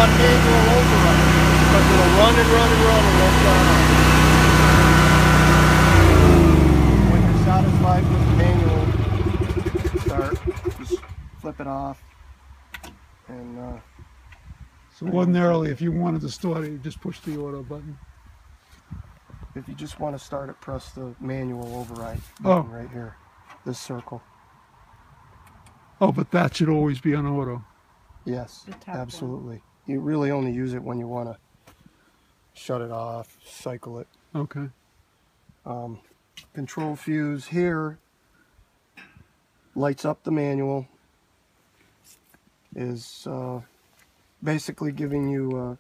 on manual override because it'll run and run and run and won't shut off. When you're satisfied with the manual start, just flip it off. And so ordinarily, if you wanted to start it, you just push the auto button. if you just want to start it, press the manual override button right here, this circle. Oh, but that should always be on auto. Yes, absolutely. You really only use it when you want to shut it off, cycle it. Okay. Control fuse here lights up the manual, is basically giving you a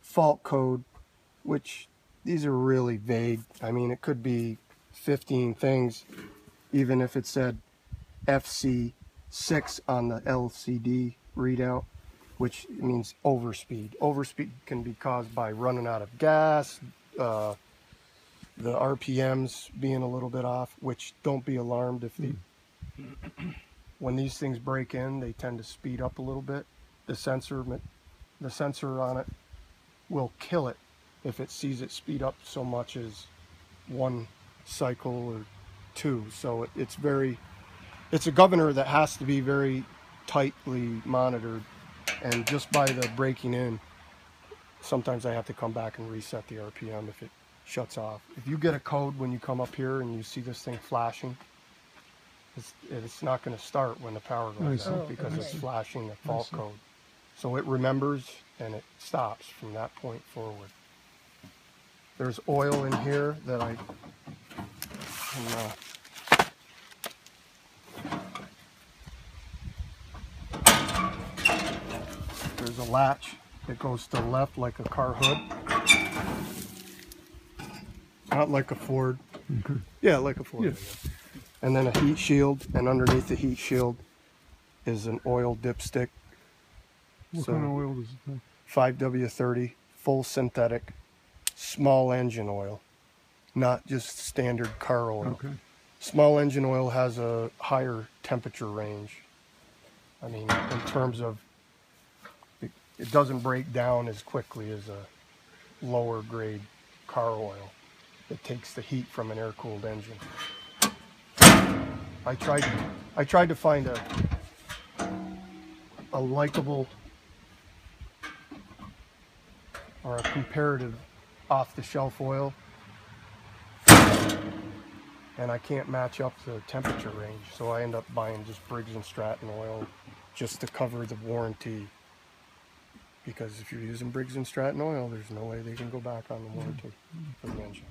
fault code, which these are really vague. I mean, it could be 15 things, even if it said FC6 on the LCD readout, which means overspeed. Overspeed can be caused by running out of gas, the RPMs being a little bit off, which don't be alarmed if they, when these things break in, they tend to speed up a little bit. The sensor on it will kill it if it sees it speed up so much as one cycle or two. So it's a governor that has to be very tightly monitored, and just by the breaking in, sometimes I have to come back and reset the RPM if it shuts off. If you get a code when you come up here and you see this thing flashing, it's not going to start when the power goes out because it's flashing a fault code. So it remembers and it stops from that point forward. There's oil in here that I can, there's a latch that goes to the left like a car hood. Not like a Ford. Okay. Yeah, like a Ford. Yeah. And then a heat shield, and underneath the heat shield is an oil dipstick. What kind of oil does it take? 5W30, full synthetic, small engine oil, not just standard car oil. Okay. Small engine oil has a higher temperature range. I mean, in terms of, it doesn't break down as quickly as a lower grade car oil. It takes the heat from an air-cooled engine. I tried to find a likable or a comparative off-the-shelf oil, and I can't match up the temperature range, so I end up buying just Briggs & Stratton oil just to cover the warranty, because if you're using Briggs & Stratton oil, there's no way they can go back on the warranty for the engine.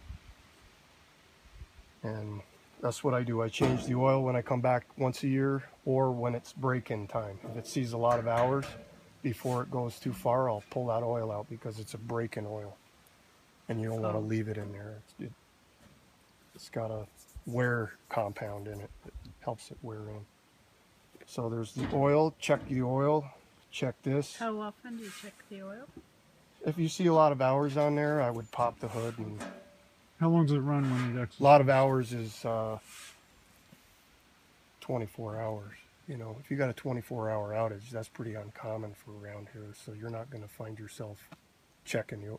And that's what I do. I change the oil when I come back once a year, or when it's break-in time. If it sees a lot of hours before it goes too far, I'll pull that oil out because it's a break-in oil, and you don't want to leave it in there. It's got a wear compound in it that helps it wear in. So there's the oil. Check the oil. Check this. How often do you check the oil? If you see a lot of hours on there, I would pop the hood. And How long does it run when you exercise? a lot of hours is 24 hours. You know, if you got a 24-hour outage, that's pretty uncommon for around here. So you're not going to find yourself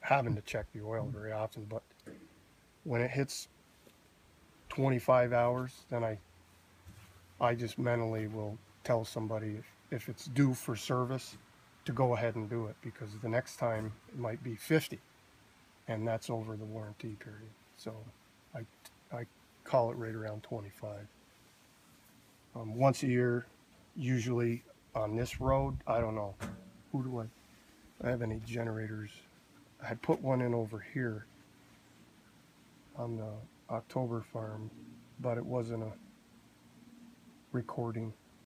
having to check the oil very often. But when it hits 25 hours, then I just mentally will tell somebody if it's due for service to go ahead and do it, because the next time it might be 50, and that's over the warranty period. So I call it right around 25. Once a year, usually on this road. I don't know. Who do I have any generators? I had put one in over here on the October farm, but it wasn't a recording.